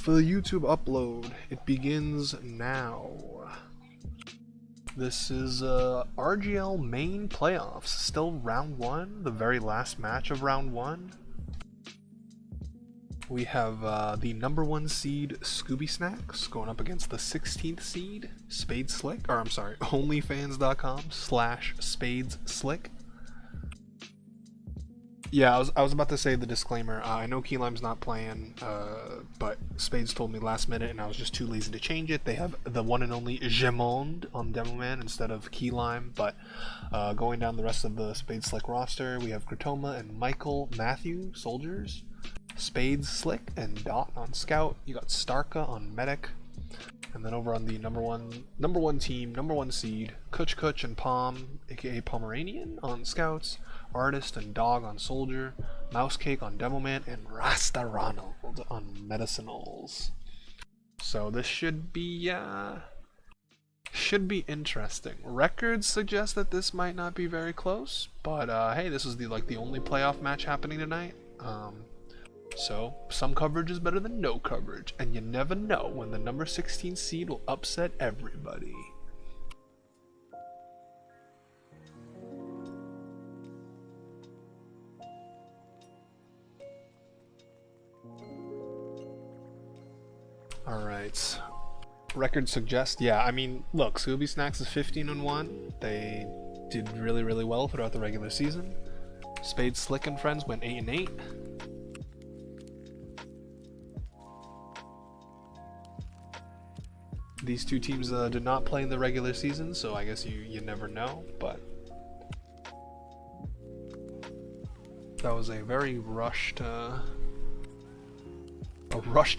for the YouTube upload. It begins now. This is RGL main playoffs. Still round one, the very last match of round one. We have the #1 seed Scooby Snacks going up against the 16th seed Spades Slick, or I'm sorry, onlyfans.com/Spades Slick. Yeah, I was about to say the disclaimer. I know Key Lime's not playing, but Spades told me last minute and I was just too lazy to change it. They have the one and only Gemond on Demoman instead of Key Lime, but going down the rest of the Spades Slick roster, we have Gratoma and Michael Matthew, Soldiers, Spades Slick and Dot on Scout. You got Starka on Medic. And then over on the number one team, #1 seed, Kuch and Palm, aka Pomeranian, on Scouts, Artist and Dog on Soldier, Mouse Cake on Demoman, and Rasta Ronald on Medicinals. So this should be interesting. Records suggest that this might not be very close, but hey, this is the only playoff match happening tonight. So, some coverage is better than no coverage, and you never know when the number 16 seed will upset everybody. Alright. Records suggest, yeah, I mean, look, Scooby Snacks is 15-1. They did really, really well throughout the regular season. Spade Slick and Friends went 8-8. These two teams did not play in the regular season, so I guess you never know, but that was a very rushed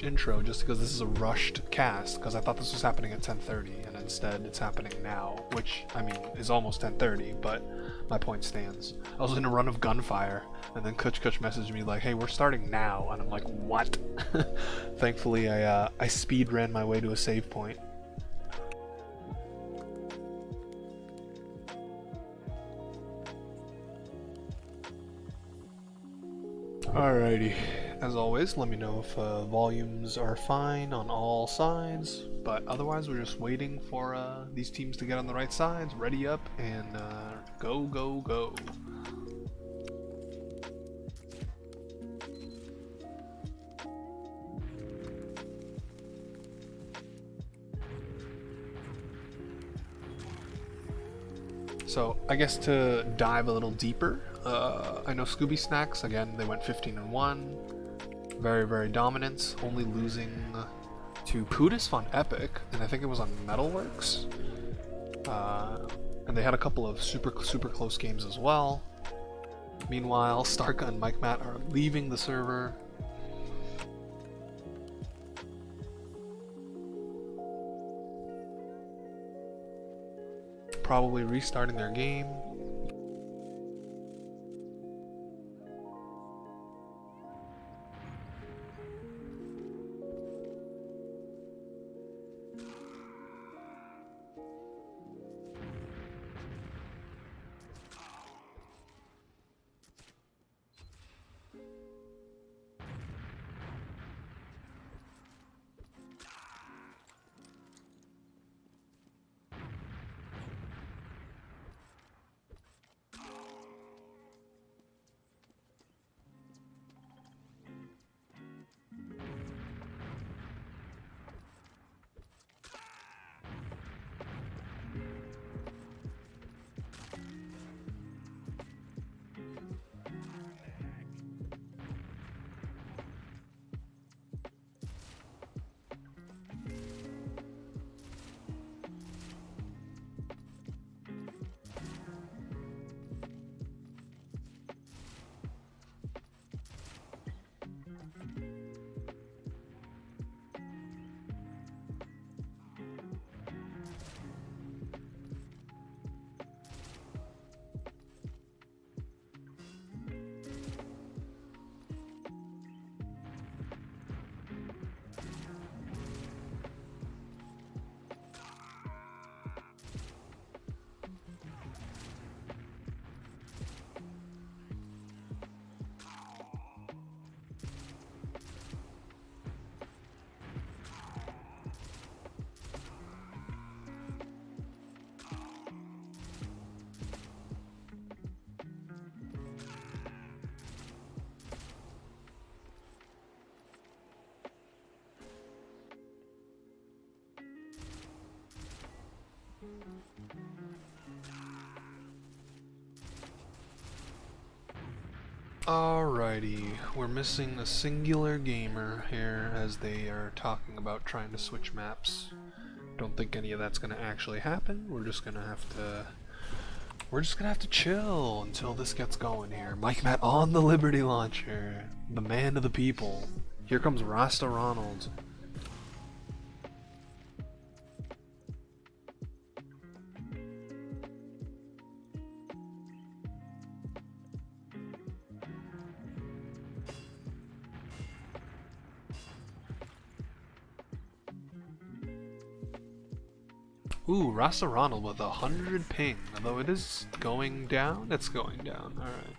intro just because this is a rushed cast, because I thought this was happening at 10:30 and instead it's happening now, which I mean is almost 10:30, but my point stands. I was in a run of gunfire and then Kuch messaged me like, hey, we're starting now, and I'm like, what? Thankfully I speed ran my way to a save point. Alrighty, as always, let me know if volumes are fine on all sides, but otherwise we're just waiting for these teams to get on the right sides, ready up, and go, go, go. So, I guess to dive a little deeper, I know Scooby Snacks, again, they went 15-1. Very, very dominant, only losing to Pudis on Epic, and I think it was on Metalworks. And they had a couple of super close games as well. Meanwhile, Starka and Mike Matt are leaving the server. Probably restarting their game. Alrighty, we're missing a singular gamer here as they are talking about trying to switch maps. Don't think any of that's gonna actually happen. We're just gonna have to chill until this gets going here. Mike Matt on the Liberty Launcher, the man of the people. Here comes Rasta Ronald. Ooh, Rasta Ronald with 100 ping. Although it is going down, it's going down. Alright.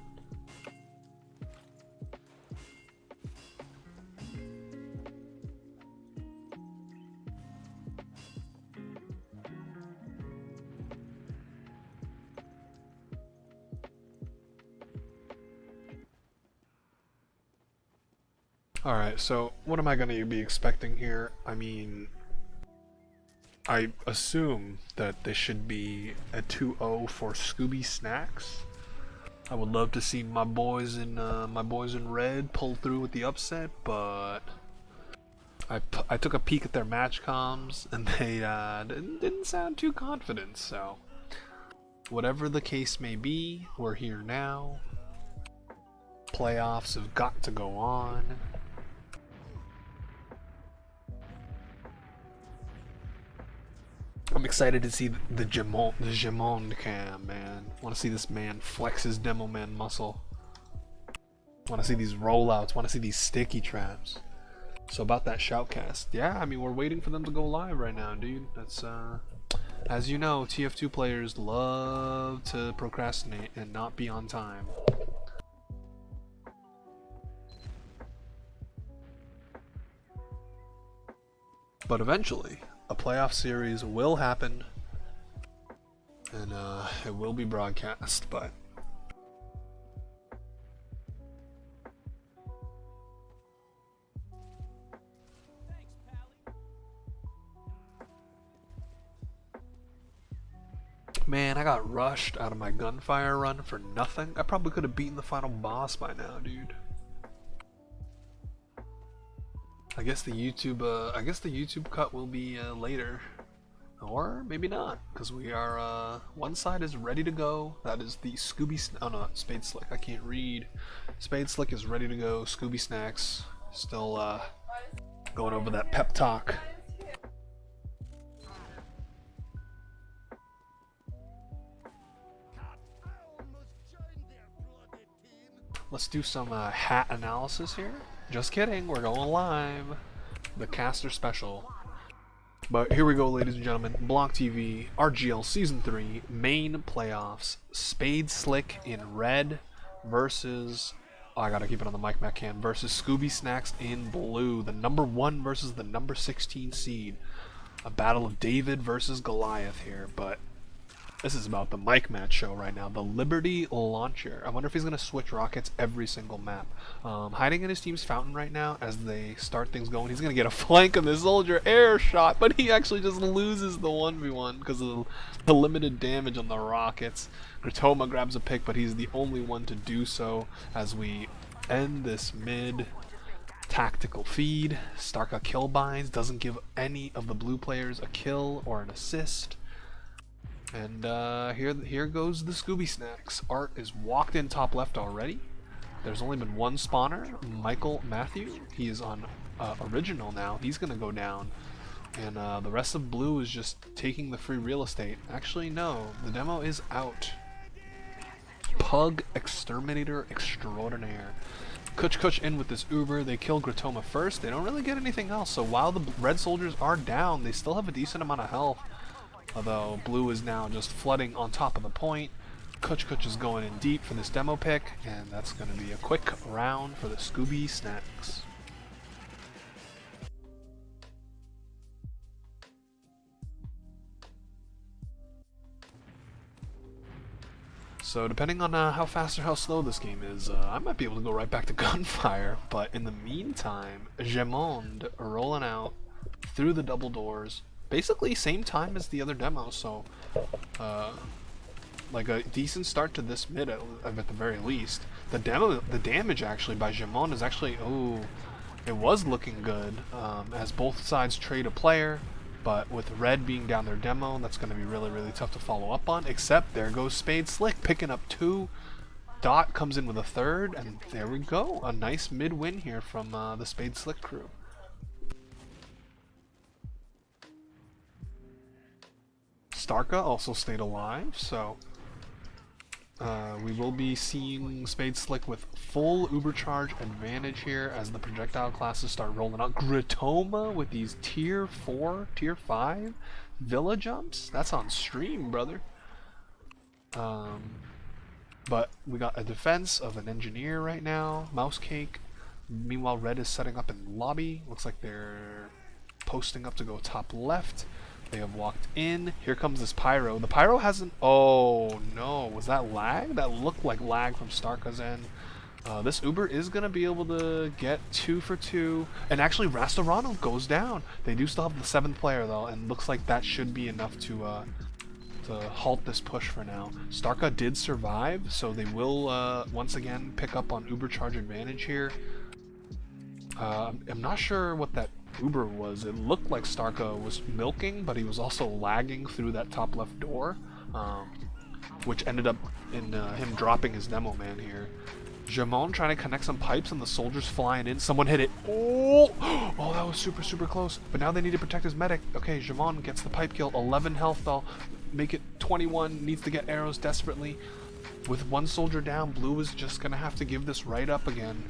Alright, so what am I going to be expecting here? I mean, I assume that this should be a 2-0 for Scooby Snacks. I would love to see my boys in red pull through with the upset, but I took a peek at their match comms and they didn't sound too confident. So whatever the case may be, we're here now. Playoffs have got to go on. I'm excited to see the Gemond cam, man. Want to see this man flex his demo man muscle. Want to see these rollouts. Want to see these sticky traps. So about that shoutcast, yeah. I mean, we're waiting for them to go live right now, dude. That's as you know, TF2 players love to procrastinate and not be on time. But eventually, a playoff series will happen, and it will be broadcast, but man, I got rushed out of my gunfire run for nothing. I probably could have beaten the final boss by now, dude. I guess the YouTube cut will be later, or maybe not, because we are one side is ready to go. That is the Scooby. Oh no, Spade Slick. I can't read. Spade Slick is ready to go. Scooby Snacks still going over that pep talk. Let's do some hat analysis here. Just kidding, we're going live. The caster special. But here we go, ladies and gentlemen. BLANCTV, RGL Season 3, main playoffs. Spade Slick in red versus... Oh, I gotta keep it on the mic, Matt Cam. Versus Scooby Snacks in blue. The number 1 versus the number 16 seed. A battle of David versus Goliath here, but... This is about the Mike Matt show right now. The Liberty Launcher. I wonder if he's going to switch rockets every single map. Hiding in his team's fountain right now as they start things going. He's going to get a flank of the soldier air shot, but he actually just loses the 1v1 because of the limited damage on the rockets. Gratoma grabs a pick, but he's the only one to do so as we end this mid tactical feed. Starka kill binds, doesn't give any of the blue players a kill or an assist. And here goes the Scooby Snacks. Art is walked in top left already. There's only been one spawner, Michael Matthew. He is on original now. He's gonna go down. And the rest of blue is just taking the free real estate. Actually, no. The demo is out. Pug Exterminator Extraordinaire. Kuch in with this Uber. They kill Gratoma first. They don't really get anything else. So while the red soldiers are down, they still have a decent amount of health. Although blue is now just flooding on top of the point. Kuch is going in deep for this demo pick, and that's going to be a quick round for the Scooby Snacks. So depending on how fast or how slow this game is, I might be able to go right back to gunfire. But in the meantime, Gemond rolling out through the double doors. basically same time as the other demo, so like a decent start to this mid at the very least. The damage actually by Jamon is actually, oh, it was looking good, as both sides trade a player, but with red being down their demo, that's going to be really, really tough to follow up on, except there goes Spade Slick picking up 2. Dot comes in with a 3rd, and there we go. A nice mid win here from the Spade Slick crew. Starka also stayed alive, so we will be seeing Spade Slick with full Ubercharge advantage here as the projectile classes start rolling out. Gritoma with these tier 4, tier 5 Villa jumps. That's on stream, brother. But we got a defense of an engineer right now. Mouse Cake. Meanwhile, red is setting up in lobby. Looks like they're posting up to go top left. They have walked in. Here comes this Pyro. The Pyro hasn't... Oh, no. Was that lag? That looked like lag from Starka's end. This Uber is going to be able to get 2 for 2. And actually, Rastorano goes down. They do still have the 7th player, though. And looks like that should be enough to halt this push for now. Starka did survive, so they will, once again, pick up on Ubercharge advantage here. I'm not sure what that Uber was. It looked like Starka was milking, but he was also lagging through that top left door, which ended up in him dropping his demo man here. Jamon trying to connect some pipes and the soldiers flying in. Someone hit it. Oh, oh, that was super, super close. But now they need to protect his medic. Okay, Jamon gets the pipe kill. 11 health though. Make it 21. Needs to get arrows desperately. With 1 soldier down, Blue is just going to have to give this right up again.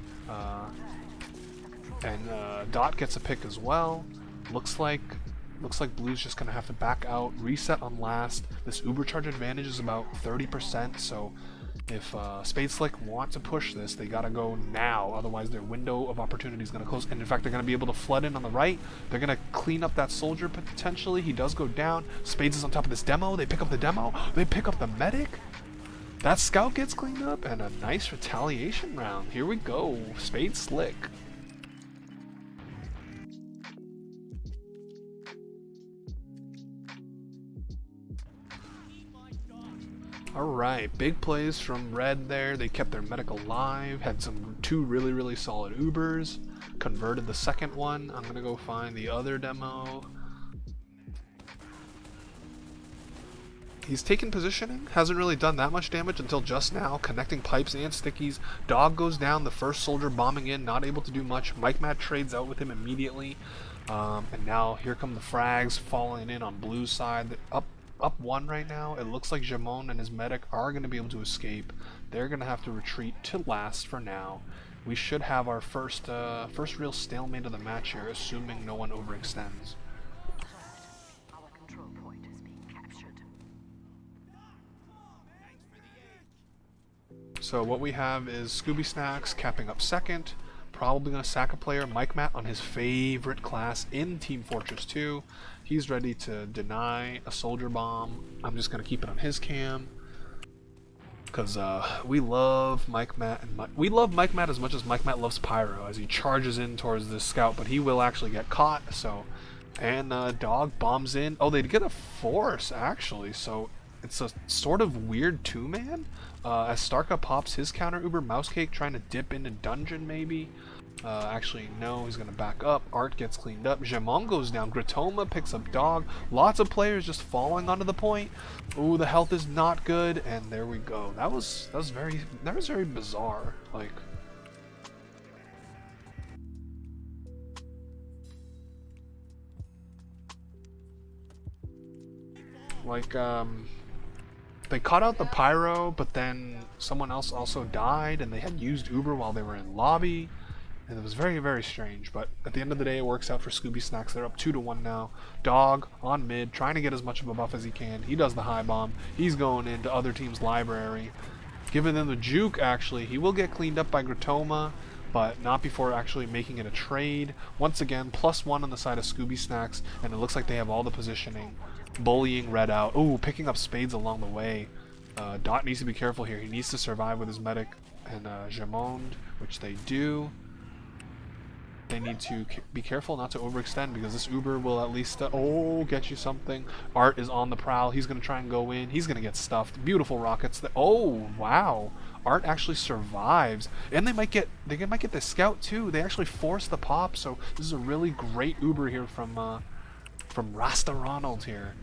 Dot gets a pick as well. Looks like Blue's just going to have to back out. Reset on last. This Ubercharge advantage is about 30%, so if Spade Slick want to push this, they gotta go now, otherwise their window of opportunity is gonna close. And in fact, they're gonna be able to flood in on the right. They're gonna clean up that soldier potentially. He does go down. Spades is on top of this demo. They pick up the demo. They pick up the medic. That scout gets cleaned up, and a nice retaliation round. Here we go. Spade Slick. Alright, big plays from red there. They kept their medic alive, had 2 really, really solid Ubers, converted the second one. I'm gonna go find the other demo. He's taken positioning, hasn't really done that much damage until just now, connecting pipes and stickies. Dog goes down, the first soldier bombing in, not able to do much. Mike Matt trades out with him immediately. And now here come the frags falling in on Blue's side. Up 1 right now. It looks like Jamon and his medic are going to be able to escape. They're going to have to retreat to last for now. We should have our first real stalemate of the match here, assuming no one overextends. Our control point is being captured. So what we have is Scooby Snacks capping up second. Probably going to sack a player, Mike Matt, on his favorite class in Team Fortress 2. He's ready to deny a soldier bomb. I'm just going to keep it on his cam. Because we love Mike Matt. We love Mike Matt as much as Mike Matt loves Pyro as he charges in towards this scout. But he will actually get caught. So, and Dog bombs in. Oh, they get a force, actually. So it's a sort of weird 2-man. As Starka pops his counter Uber, Mouse Cake trying to dip into dungeon maybe. Actually, no, he's going to back up. Art gets cleaned up. Jamon goes down. Gritoma picks up Dog. Lots of players just falling onto the point. Ooh, the health is not good. And there we go. That was very bizarre. They caught out the Pyro, but then someone else also died, and they had used Uber while they were in lobby. And it was very, very strange, but at the end of the day, it works out for Scooby Snacks. They're up 2-1 now. Dog on mid, trying to get as much of a buff as he can. He does the high bomb. He's going into other team's library. Giving them the juke, actually. He will get cleaned up by Gritoma, but not before actually making it a trade. Once again, +1 on the side of Scooby Snacks, and it looks like they have all the positioning. Bullying red out. Ooh, picking up spades along the way. Dot needs to be careful here. He needs to survive with his medic and Jamond, which they do. They need to be careful not to overextend because this Uber will at least, get you something. Art is on the prowl. He's going to try and go in. He's going to get stuffed. Beautiful rockets. Oh, wow. Art actually survives. And they might get the scout too. They actually force the pop. So this is a really great Uber here from Rasta Ronald here.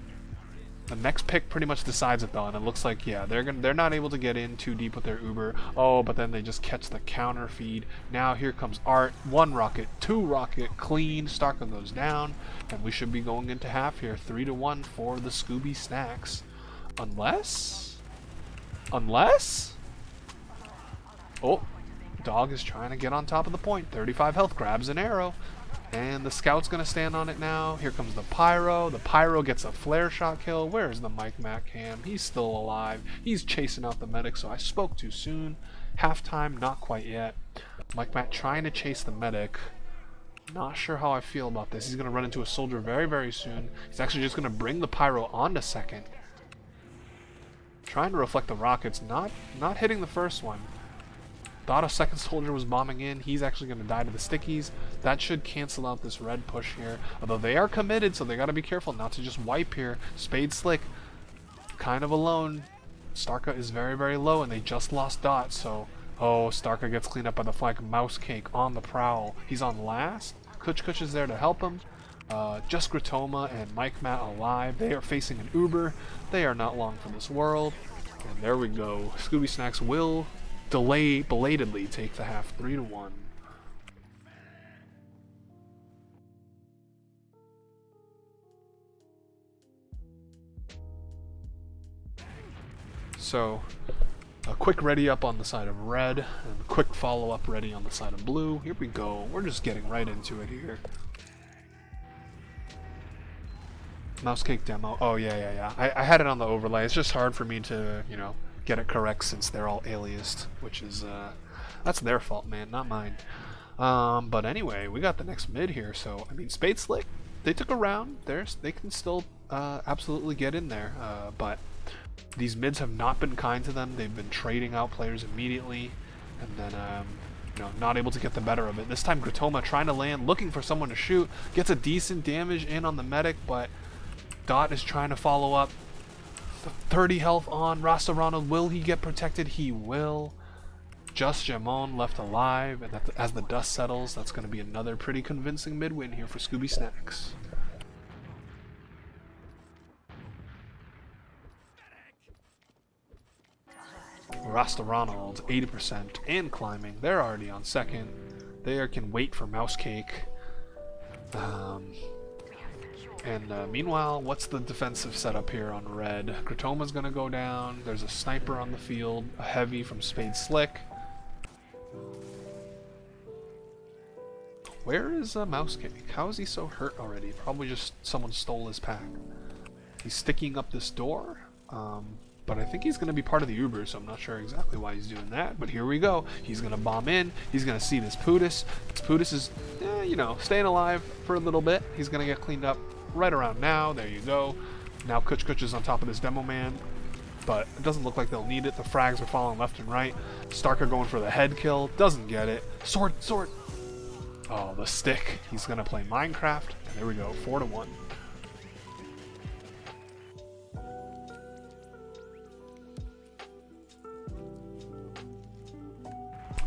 The next pick pretty much decides it though, and it looks like, yeah, they're not able to get in too deep with their Uber. Oh, but then they just catch the counter feed. Now here comes Art. 1 rocket, 2 rocket, clean. Starka goes down, and we should be going into half here. 3-1 for the Scooby Snacks. Unless? Oh, Dog is trying to get on top of the point. 35 health, grabs an arrow. And the scout's going to stand on it now. Here comes the pyro. The pyro gets a flare shot kill. Where's the Mike Mac cam? He's still alive. He's chasing out the medic, so I spoke too soon. Halftime, not quite yet. Mike Mac trying to chase the medic. Not sure how I feel about this. He's going to run into a soldier very, very soon. He's actually just going to bring the pyro onto second. Trying to reflect the rockets. Not hitting the first one. Thought a second soldier was bombing in. He's actually going to die to the stickies. That should cancel out this red push here. Although they are committed, so they got to be careful not to just wipe here. Spade Slick, kind of alone. Starka is very, very low, and they just lost Dot. So, oh, Starka gets cleaned up by the flank. Mouse Cake on the prowl. He's on last. Kuch is there to help him. Just Gratoma and Mike Matt alive. They are facing an Uber. They are not long for this world. And there we go. Scooby Snacks will belatedly take the half 3-1. So a quick ready up on the side of red and a quick follow up ready on the side of blue. Here we go. We're just getting right into it here. Mouse Cake demo. Oh yeah. I had it on the overlay. It's just hard for me to, get it correct since they're all aliased, which is that's their fault, man, not mine. But anyway, we got the next mid here. So I mean, Spade Slick, they took a round. They can still absolutely get in there, but these mids have not been kind to them. They've been trading out players immediately, and then not able to get the better of it. This time Gratoma trying to land, looking for someone to shoot, gets a decent damage in on the medic, but Dot is trying to follow up. 30 health on Rasta Ronald. Will he get protected? He will. Just Jamon left alive, and as the dust settles, that's going to be another pretty convincing mid win here for Scooby Snacks. Rasta Ronald, 80% and climbing. They're already on second. They can wait for Mouse Cake. Meanwhile, what's the defensive setup here on red? Gratoma's gonna go down. There's a sniper on the field, a heavy from Spade Slick. Where is Mouse Cake? How is he so hurt already? Probably just someone stole his pack. He's sticking up this door, but I think he's gonna be part of the Uber, so I'm not sure exactly why he's doing that. But here we go. He's gonna bomb in. He's gonna see this Pootis. This Pootis is, staying alive for a little bit. He's gonna get cleaned up right around now. There you go. Now Kuch is on top of this demo man, but it doesn't look like they'll need it. The frags are falling left and right. Starka going for the head kill, doesn't get it. Sword. Oh, the stick. He's gonna play Minecraft, and there we go. 4-1.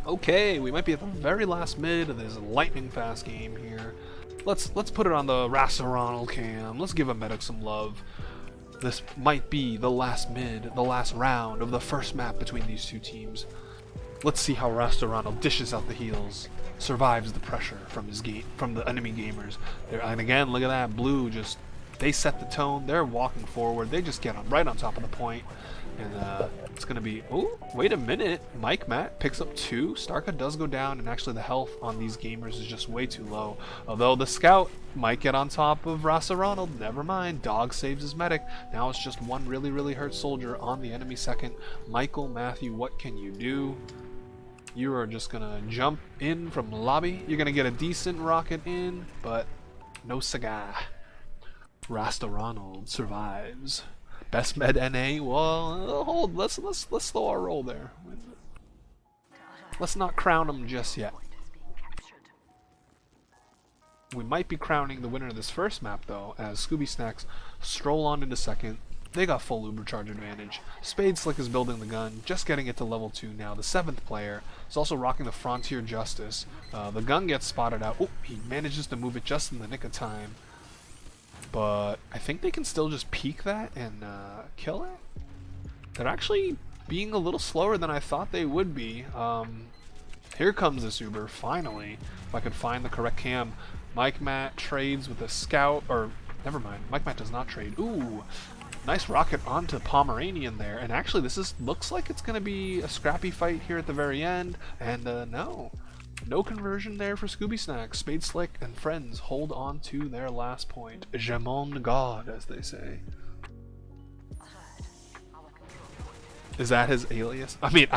Okay, we might be at the very last mid of this lightning fast game here. Let's put it on the Rasta Ronald cam. Let's give a medic some love. This might be the last mid, the last round of the first map between these two teams. Let's see how Rasta Ronald dishes out the heals, survives the pressure from the enemy gamers. And again, look at that, blue they set the tone. They're walking forward. They just get right on top of the point. And it's going to be... Oh, wait a minute. Mike Matt picks up 2. Starka does go down, and actually the health on these gamers is just way too low. Although the scout might get on top of Rasta Ronald. Never mind. Dog saves his medic. Now it's just one really, really hurt soldier on the enemy second. Michael, Matthew, what can you do? You are just going to jump in from lobby. You're going to get a decent rocket in, but no cigar. Rasta Ronald survives. Best med NA. Well, hold. Let's slow our roll there. Let's not crown him just yet. We might be crowning the winner of this first map, though, as Scooby Snacks stroll on into second. They got full uber charge advantage. Spade Slick is building the gun, just getting it to level 2 now. The 7th player is also rocking the Frontier Justice. The gun gets spotted out. Oh, he manages to move it just in the nick of time. But I think they can still just peek that and kill it. They're actually being a little slower than I thought they would be. Here comes this Uber, finally. If I could find the correct cam. Mike Matt trades with a scout, or never mind, Mike Matt does not trade. Ooh, nice rocket onto Pomeranian there. And actually this looks like it's going to be a scrappy fight here at the very end. And no conversion there for Scooby Snacks. Spade Slick and friends hold on to their last point. Jamon God, as they say. Is that his alias? I mean,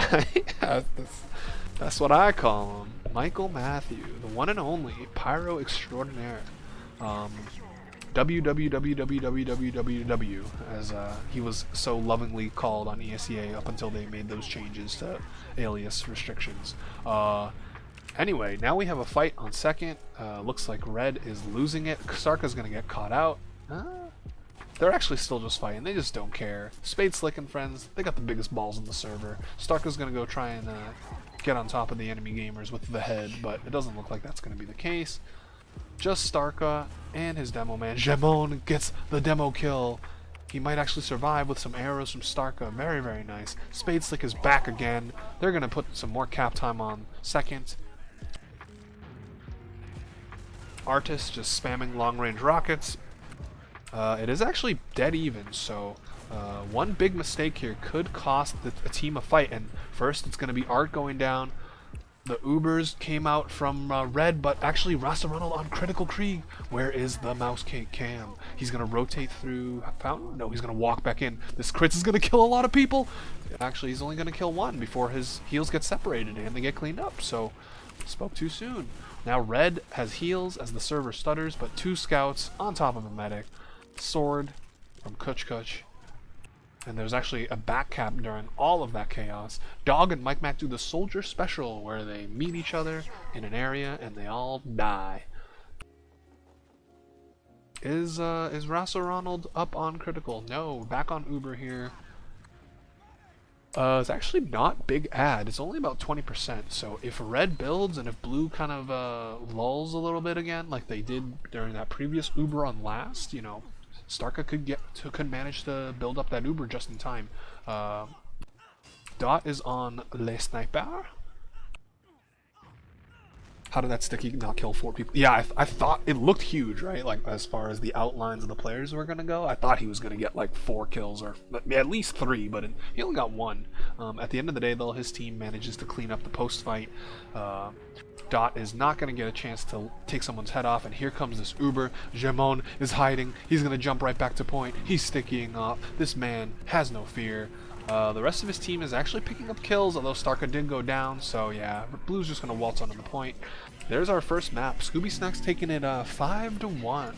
that's what I call him. Michael Matthew, the one and only Pyro Extraordinaire. WWWWWWW, as he was so lovingly called on ESEA up until they made those changes to alias restrictions. Anyway, now we have a fight on second. Looks like Red is losing it. Starka's gonna get caught out. They're actually still just fighting. They just don't care. Spade Slick and friends, they got the biggest balls on the server. Starka's gonna go try and get on top of the enemy gamers with the head, but it doesn't look like that's gonna be the case. Just Starka and his demo man. Jamon gets the demo kill. He might actually survive with some arrows from Starka. Very, very nice. Spade Slick is back again. They're gonna put some more cap time on second. Artist just spamming long-range rockets. It is actually dead even, so one big mistake here could cost a team a fight. And first, it's going to be Art going down. The Ubers came out from Red, but actually Rasta Ronald on Critical Krieg. Where is the mouse cake cam? He's going to rotate through Fountain? No, he's going to walk back in. This crits is going to kill a lot of people. Actually, he's only going to kill one before his heals get separated and they get cleaned up. So, spoke too soon. Now Red has heals as the server stutters, but 2 scouts on top of a medic. Sword from Kuch Kuch. And there's actually a back cap during all of that chaos. Dog and Mike Mac do the soldier special where they meet each other in an area and they all die. Is Rasa Ronald up on critical? No, back on Uber here. It's actually not big ad. It's only about 20%. So if Red builds and if Blue kind of lulls a little bit again, like they did during that previous Uber on last, you know, Starka could manage to build up that Uber just in time. Dot is on Le Sniper. How did that sticky not kill 4 people? Yeah, I thought it looked huge, right? Like as far as the outlines of the players were gonna go, I thought he was gonna get like 4 kills or at least 3, but he only got 1. At the end of the day, though, his team manages to clean up the post fight. Dot is not gonna get a chance to take someone's head off, and here comes this Uber. Jamon is hiding. He's gonna jump right back to point. He's stickying off. This man has no fear. The rest of his team is actually picking up kills, although Starka did go down, so yeah, Blue's just going to waltz onto the point. There's our first map. Scooby Snacks taking it 5-1.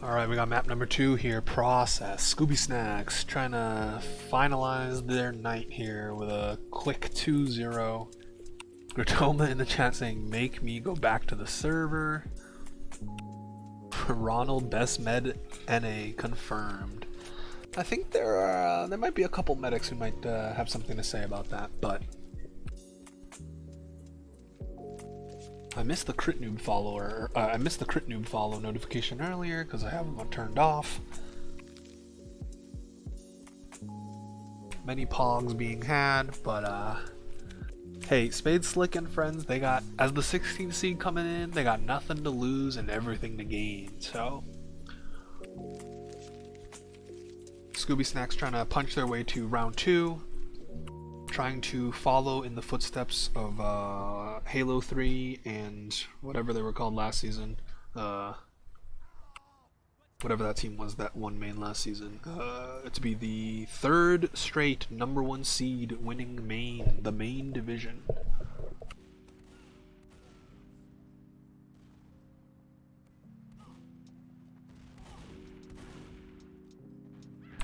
Alright, we got map number 2 here, Process. Scooby Snacks trying to finalize their night here with a quick 2-0. Gratoma in the chat saying, make me go back to the server. Ronald, best med NA confirmed. I think there might be a couple medics who might have something to say about that, but I missed the crit noob follower. I missed the crit noob follow notification earlier because I have them turned off. Many pogs being had, but hey, Spade Slick and friends, they got, as the 16th seed coming in, they got nothing to lose and everything to gain. So Scooby Snacks trying to punch their way to round 2, trying to follow in the footsteps of Halo 3 and whatever they were called last season. Whatever that team was that won main last season. To be the 3rd straight #1 seed winning main, the main division.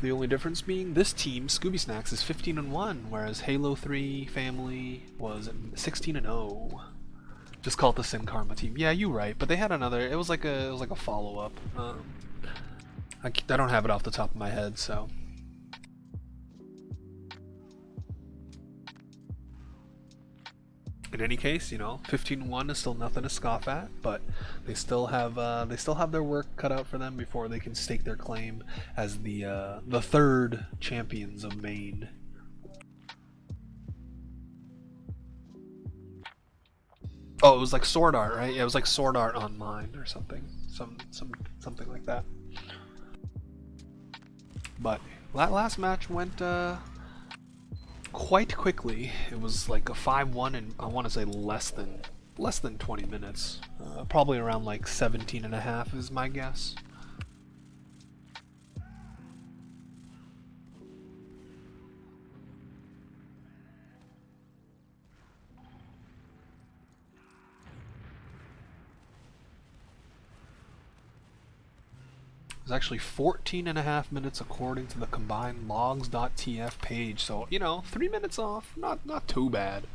The only difference being this team, Scooby Snacks, is 15-1, whereas Halo 3 family was 16-0. Just call it the Sin Karma team. Yeah, you're right, but they had another. It was like a follow-up. I don't have it off the top of my head, so. In any case, you know, 15-1 is still nothing to scoff at, but they still have their work cut out for them before they can stake their claim as the 3rd champions of Maine. Oh, it was like Sword Art, right? Yeah, it was like Sword Art Online or something, something like that. But that last match went quite quickly. It was like a 5-1 in, I want to say, less than 20 minutes. Probably around like 17.5 is my guess. It was actually 14.5 minutes according to the combined logs.tf page, so, you know, 3 minutes off, not too bad.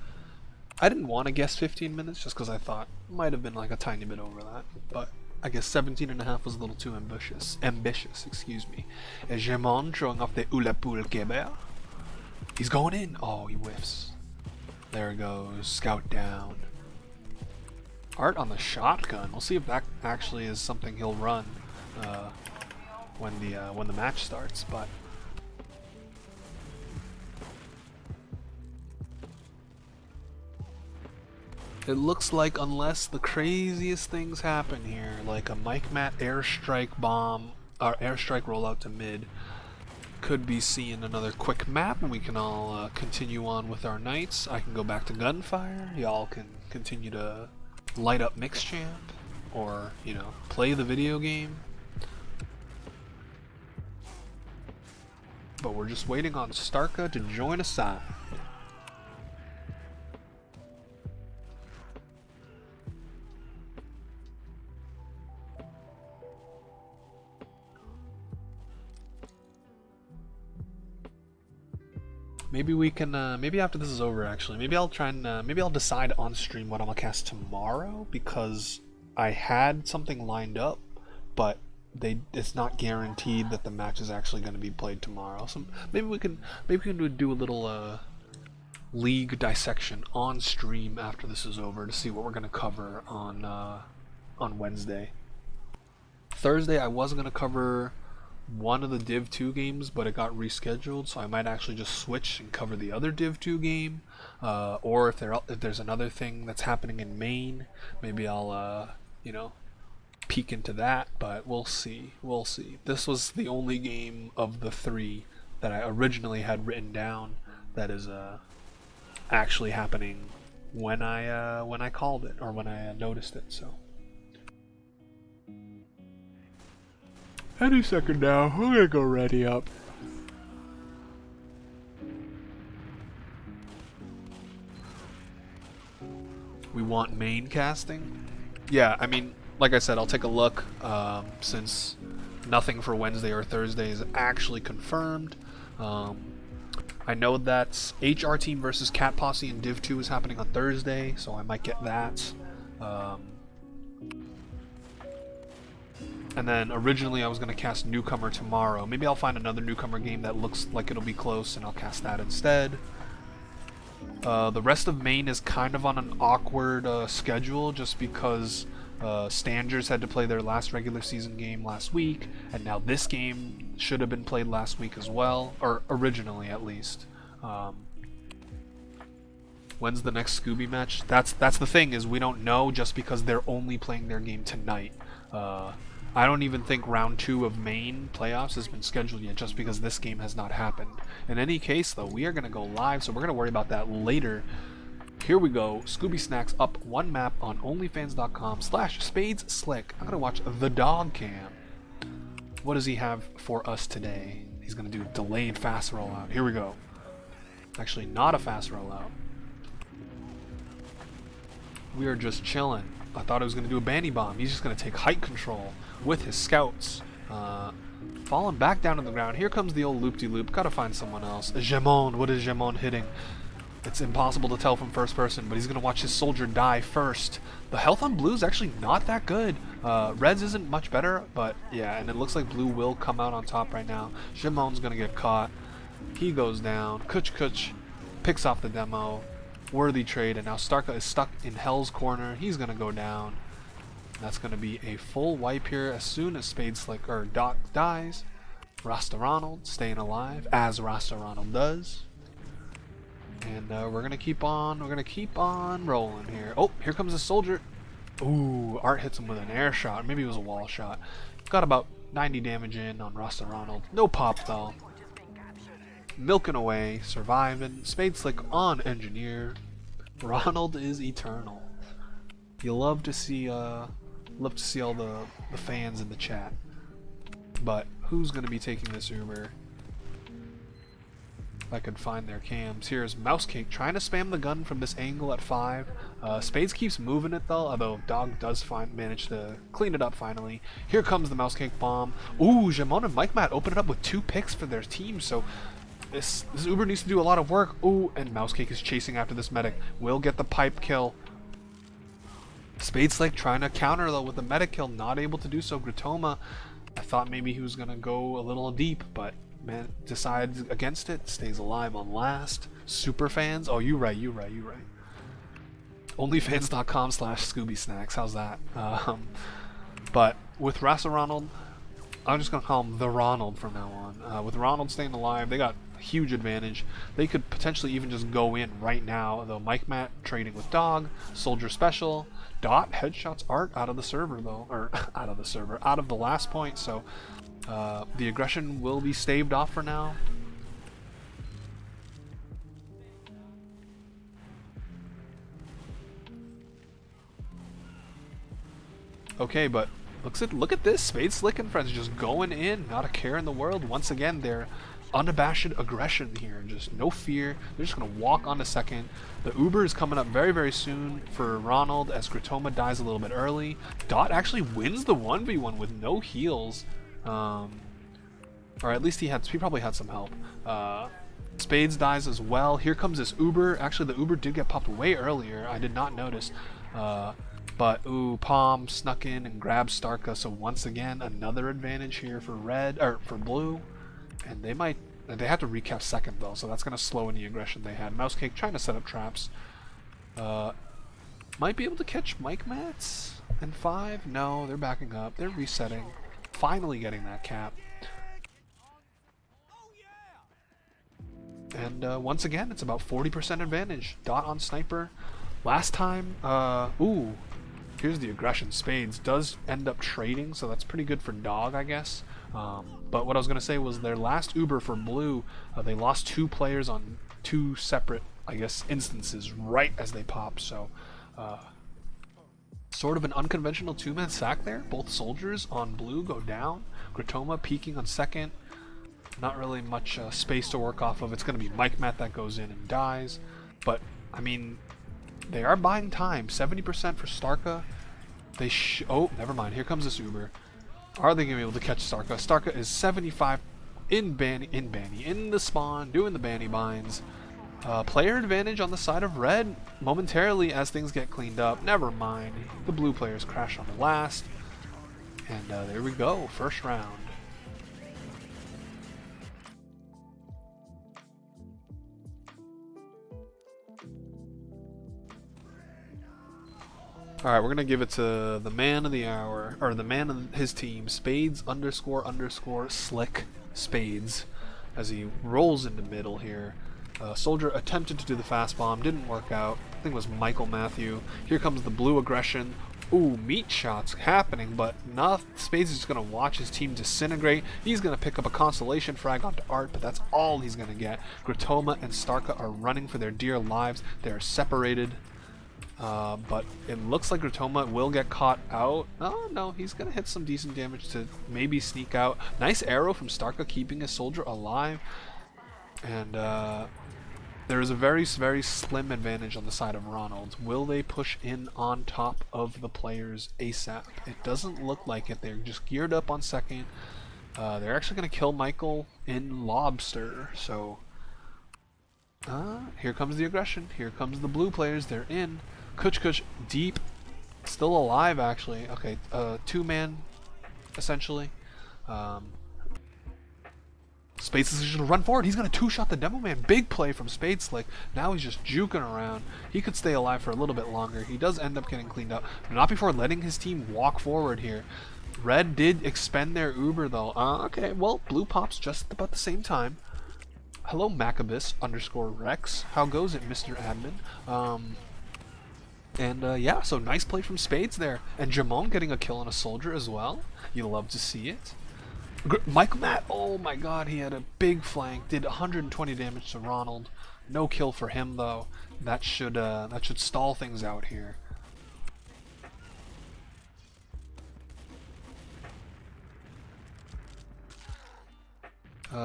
I didn't want to guess 15 minutes just because I thought it might have been like a tiny bit over that, but I guess 17.5 was a little too ambitious, excuse me. Gemon showing off the Ulapul Keber. He's going in. Oh, he whiffs. There it goes. Scout down. Art on the shotgun. We'll see if that actually is something he'll run when the match starts, but it looks like, unless the craziest things happen here, like a Mike Matt airstrike bomb or airstrike rollout to mid, could be seeing another quick map and we can all continue on with our nights. I can go back to gunfire, y'all can continue to light up Mix Champ, or, you know, play the video game. But we're just waiting on Starka to join us out. Maybe we can, maybe after this is over actually, maybe I'll try and, maybe I'll decide on stream what I'm gonna cast tomorrow, because I had something lined up, but it's not guaranteed that the match is actually going to be played tomorrow. So maybe we can do a little league dissection on stream after this is over to see what we're going to cover on Wednesday. Thursday I was going to cover one of the Div 2 games, but it got rescheduled, so I might actually just switch and cover the other Div 2 game, or if there's another thing that's happening in Maine, maybe I'll you know, peek into that, but we'll see. This was the only game of the 3 that I originally had written down that is actually happening when I called it, or when I noticed it. So any second now, I'm gonna go ready up. We want main casting? Yeah, I mean, like I said, I'll take a look, since nothing for Wednesday or Thursday is actually confirmed. I know that HR Team versus Cat Posse in Div 2 is happening on Thursday, so I might get that. And then originally I was going to cast Newcomer tomorrow. Maybe I'll find another Newcomer game that looks like it'll be close and I'll cast that instead. The rest of main is kind of on an awkward schedule just because Stangers had to play their last regular season game last week, and now this game should have been played last week as well, or originally at least. When's the next Scooby match? That's the thing, is we don't know just because they're only playing their game tonight. I don't even think round 2 of main playoffs has been scheduled yet just because this game has not happened. In any case though, we are going to go live, so we're going to worry about that later. Here we go. Scooby Snacks up one map on onlyfans.com/spadesslick. I'm going to watch the dog cam. What does he have for us today? He's going to do delayed fast rollout. Here we go. Actually, not a fast rollout. We are just chilling. I thought I was going to do a bandy bomb. He's just going to take height control with his scouts. Falling back down to the ground. Here comes the old loop-de-loop. Gotta find someone else. Gemon. What is Gemon hitting? It's impossible to tell from first person, but he's going to watch his soldier die first. The health on blue is actually not that good. Red's isn't much better, but yeah, and it looks like blue will come out on top right now. Gemon's going to get caught. He goes down. Kuch picks off the demo. Worthy trade, and now Starka is stuck in Hell's corner. He's going to go down. That's going to be a full wipe here as soon as Spadeslick or Dot dies. Rasta Ronald staying alive, as Rasta Ronald does. And we're going to keep on rolling here. Oh, here comes a soldier. Ooh, Art hits him with an air shot. Maybe it was a wall shot. Got about 90 damage in on Rasta Ronald. No pop though. Milking away, surviving. Spadeslick on engineer. Ronald is eternal. You love to see all the fans in the chat. But who's gonna be taking this Uber? If I could find their cams. Here's Mousecake trying to spam the gun from this angle at 5. Spades keeps moving it though, although Dog does manage to clean it up finally. Here comes the Mousecake bomb. Ooh, Jamon and Mike Matt open it up with 2 picks for their team, so this Uber needs to do a lot of work. Ooh, and Mousecake is chasing after this medic. Will get the pipe kill. Spadeslick trying to counter though with the medic kill, not able to do so. Gratoma, I thought maybe he was gonna go a little deep, but man decides against it. Stays alive on last. Super fans, oh you right. Onlyfans.com/Scooby Snacks. How's that? But with Rasta Ronald, I'm just gonna call him the Ronald from now on. With Ronald staying alive, they got a huge advantage. They could potentially even just go in right now, though. Mike Matt trading with Dog, Soldier Special, Dot headshots Art out of the server though, or out of the last point. So the aggression will be staved off for now. Okay, but look at this. Spadeslick and friends just going in, not a care in the world. Once again, their unabashed aggression here, just no fear. They're just gonna walk on to second. The Uber is coming up very, very soon for Ronald as Gratoma dies a little bit early. Dot actually wins the 1v1 with no heals, or at least he probably had some help. Spades dies as well. Here comes this Uber. Actually, the Uber did get popped way earlier. I did not notice. But ooh, Palm snuck in and grabbed Starka. So once again, another advantage here for for blue. And they have to recap second though, so that's gonna slow any aggression they had. Mousecake trying to set up traps. Might be able to catch Mike Mats in 5. No, they're backing up. They're resetting. Finally getting that cap. And once again, it's about 40% advantage. Dot on sniper. Last time, ooh, here's the aggression. Spades does end up trading, so that's pretty good for Dog, I guess. But what I was going to say was their last Uber for blue, they lost 2 players on 2 separate, I guess, instances right as they popped. So sort of an unconventional 2-man sack there. Both soldiers on blue go down. Gratoma peeking on second. Not really much space to work off of. It's going to be Mike Matt that goes in and dies. But, I mean, they are buying time. 70% for Starka. Oh, never mind. Here comes this Uber. Are they going to be able to catch Starka? Starka is 75 in the spawn, doing the Banny binds. Player advantage on the side of red momentarily as things get cleaned up. Never mind. The blue players crash on the last. And there we go. First round. Alright, we're going to give it to the man of the hour, or the man of his team, Spades __ Slick Spades, as he rolls into middle here. Soldier attempted to do the fast bomb, didn't work out. I think it was Michael Matthew. Here comes the blue aggression. Ooh, meat shots happening, but not. Spades is just going to watch his team disintegrate. He's going to pick up a constellation frag onto Art, but that's all he's going to get. Gratoma and Starka are running for their dear lives. They are separated. But it looks like Gratoma will get caught out. Oh, no, he's going to hit some decent damage to maybe sneak out. Nice arrow from Starka keeping his soldier alive. And there is a very, very slim advantage on the side of Ronald. Will they push in on top of the players ASAP? It doesn't look like it. They're just geared up on second. They're actually going to kill Michael in Lobster. So here comes the aggression. Here comes the blue players. They're in. Kuch deep, still alive actually. Okay, 2-man essentially. Spades is gonna run forward. He's gonna 2-shot the demo man. Big play from Spade Slick. Now he's just juking around. He could stay alive for a little bit longer. He does end up getting cleaned up, but not before letting his team walk forward here. Red did expend their Uber though. Okay, well, blue pops just about the same time. Hello Macabus _Rex. How goes it, Mr. Admin? Yeah, so nice play from Spades there. And Jamon getting a kill on a soldier as well. You love to see it. Michael Matt, oh my god, he had a big flank. Did 120 damage to Ronald. No kill for him though. That should stall things out here.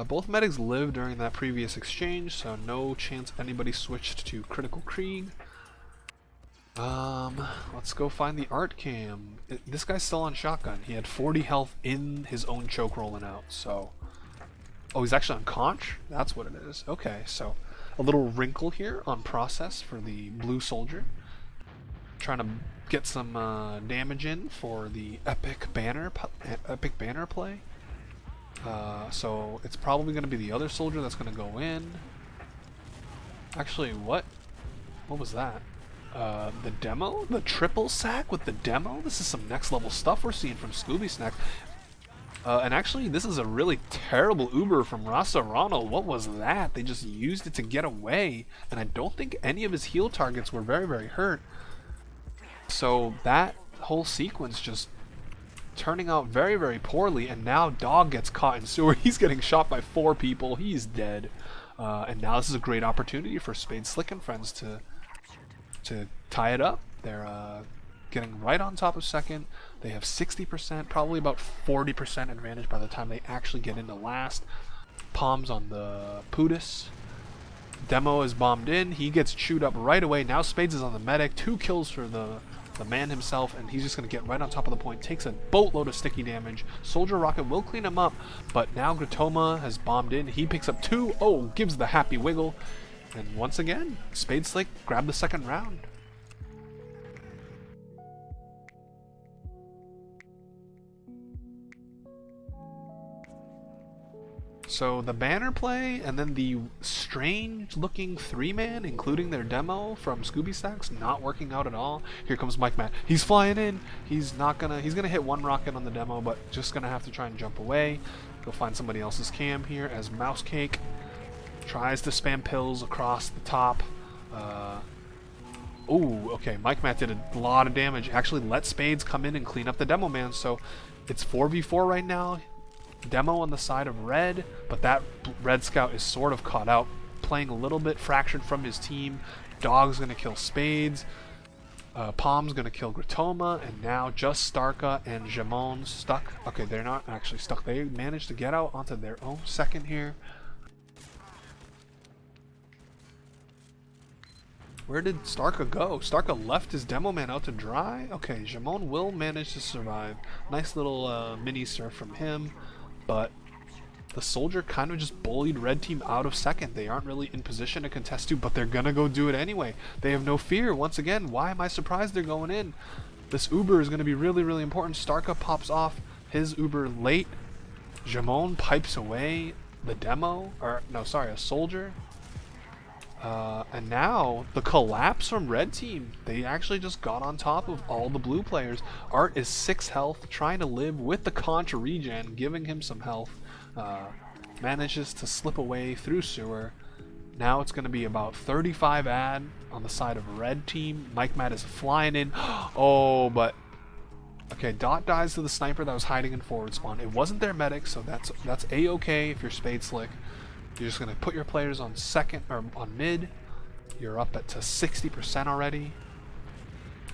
Both medics lived during that previous exchange, so no chance anybody switched to Critical Krieg. Let's go find the art cam. This guy's still on shotgun. He had 40 health in his own choke rolling out, so... Oh, he's actually on conch? That's what it is. Okay, so a little wrinkle here on process for the blue soldier. Trying to get some damage in for the epic banner play. So it's probably going to be the other soldier that's going to go in. Actually, what was that? The demo? The triple sack with the demo? This is some next level stuff we're seeing from Scooby Snack. And actually, this is a really terrible Uber from Rasa Ronald. What was that? They just used it to get away. And I don't think any of his heal targets were very, very hurt. So that whole sequence just turning out very, very poorly. And now Dog gets caught in sewer. He's getting shot by 4 people. He's dead. And now this is a great opportunity for Spade Slick and friends to tie it up. They're getting right on top of second. They have 60%, probably about 40% advantage by the time they actually get into last. Palms on the Pudis. Demo is bombed in. He gets chewed up right away. Now Spades is on the medic. 2 kills for the man himself, and he's just going to get right on top of the point. Takes a boatload of sticky damage. Soldier Rocket will clean him up, but now Gratoma has bombed in. He picks up 2. Oh, gives the happy wiggle. And once again, Spade Slick grabbed the second round. So the banner play and then the strange looking 3-man, including their demo from Scooby Stacks, not working out at all. Here comes Mike Matt. He's flying in. He's gonna hit 1 rocket on the demo, but just gonna have to try and jump away. Go find somebody else's cam here as Mouse Cake tries to spam pills across the top. Ooh, okay, Mike Matt did a lot of damage. Actually let Spades come in and clean up the demo man, so it's 4v4 right now. Demo on the side of red, but that red scout is sort of caught out, playing a little bit fractured from his team. Dog's gonna kill Spades. Palm's gonna kill Gratoma, and now just Starka and Jamon stuck. Okay, they're not actually stuck. They managed to get out onto their own second here. Where did Starka go? Starka left his demo man out to dry? Okay, Jamon will manage to survive. Nice little mini surf from him, but the soldier kind of just bullied red team out of second. They aren't really in position to contest 2, but they're gonna go do it anyway. They have no fear. Once again, why am I surprised they're going in? This Uber is gonna be really, really important. Starka pops off his Uber late. Jamon pipes away the demo, or no, sorry, a soldier. And now the collapse from red team. They actually just got on top of all the blue players. Art is 6 health, trying to live with the contra regen, giving him some health. Manages to slip away through sewer. Now it's going to be about 35 ad on the side of red team. Mike Matt is flying in. Oh, but okay, Dot dies to the sniper that was hiding in forward spawn. It wasn't their medic, so that's a-okay if you're Spade Slick. You're just going to put your players on second or on mid. You're up to 60% already.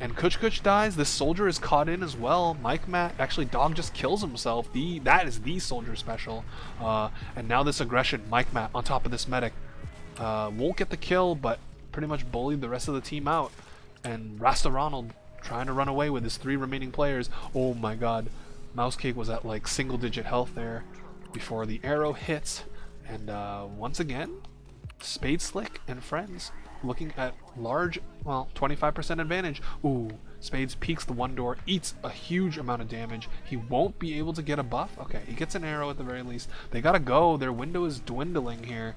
And Kuch dies. This soldier is caught in as well. Mike Matt, actually Dog just kills himself. That is the soldier special. And now this aggression, Mike Matt on top of this medic. Won't get the kill, but pretty much bullied the rest of the team out. And Rasta Ronald trying to run away with his 3 remaining players. Oh my god. Mouse Cake was at like single digit health there before the arrow hits. And once again, Spade Slick and friends looking at large, well, 25% advantage. Ooh, Spades peeks the one door, eats a huge amount of damage. He won't be able to get a buff. Okay, he gets an arrow at the very least. They gotta go. Their window is dwindling here.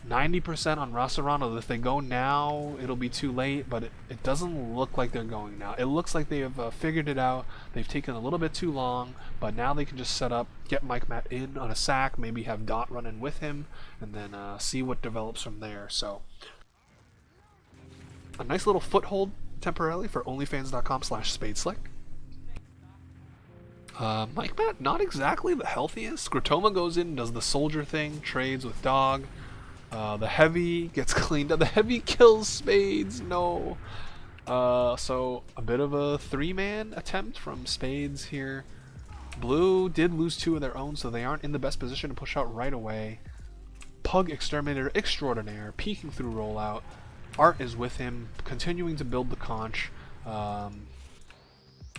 90% on Rosarano. If they go now, it'll be too late, but it doesn't look like they're going now. It looks like they have figured it out. They've taken a little bit too long, but now they can just set up, get Mike Matt in on a sack, maybe have Dot run in with him, and then see what develops from there. So, a nice little foothold temporarily for onlyfans.com/spadeslick. Mike Matt, not exactly the healthiest. Gratoma goes in, does the soldier thing, trades with Dog. The heavy gets cleaned up. The heavy kills Spades. No. So a bit of a 3-man attempt from Spades here. Blue did lose 2 of their own, so they aren't in the best position to push out right away. Pug Exterminator Extraordinaire peeking through rollout. Art is with him, continuing to build the conch.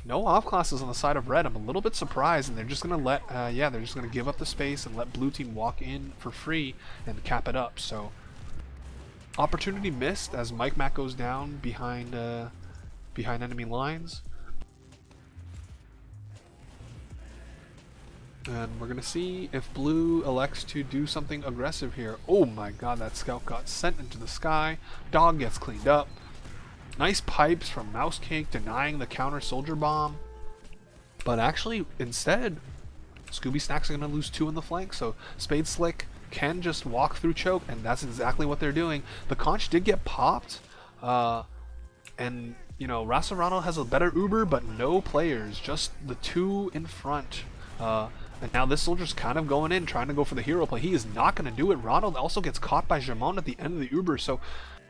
No off classes on the side of red. I'm a little bit surprised, and they're just gonna let, they're just gonna give up the space and let blue team walk in for free and cap it up. So, opportunity missed as Mike Matt goes down behind enemy lines, and we're gonna see if blue elects to do something aggressive here. Oh my God, that scout got sent into the sky. Dog gets cleaned up. Nice pipes from Mouse Cake denying the counter soldier bomb. But actually, instead, Scooby Snacks are going to lose 2 in the flank, so Spade Slick can just walk through choke, and that's exactly what they're doing. The conch did get popped, and, you know, Rasarano has a better Uber, but no players, just the 2 in front. And now this soldier's kind of going in, trying to go for the hero play. He is not going to do it. Ronald also gets caught by Jamon at the end of the Uber, so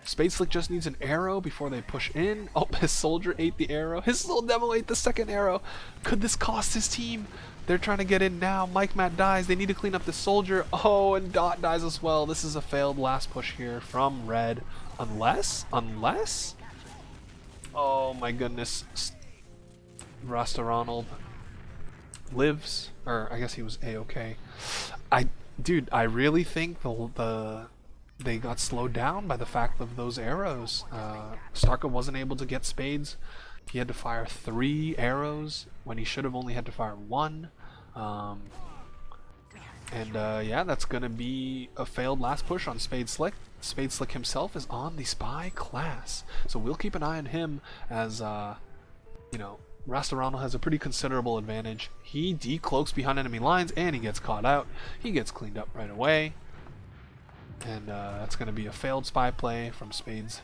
Spade Slick just needs an arrow before they push in. Oh, his soldier ate the arrow. His little demo ate the second arrow. Could this cost his team? They're trying to get in now. Mike Matt dies. They need to clean up this soldier. Oh, and Dot dies as well. This is a failed last push here from red. Unless? Oh my goodness. Rasta Ronald lives. Or I guess he was A-okay. Dude, I really think they got slowed down by the fact of those arrows. Starka wasn't able to get Spades. He had to fire 3 arrows when he should have only had to fire 1. Yeah, that's going to be a failed last push on Spade Slick. Spade Slick himself is on the Spy class. So we'll keep an eye on him as, you know, Rastarano has a pretty considerable advantage. He decloaks behind enemy lines and he gets caught out. He gets cleaned up right away. And that's going to be a failed spy play from Spades.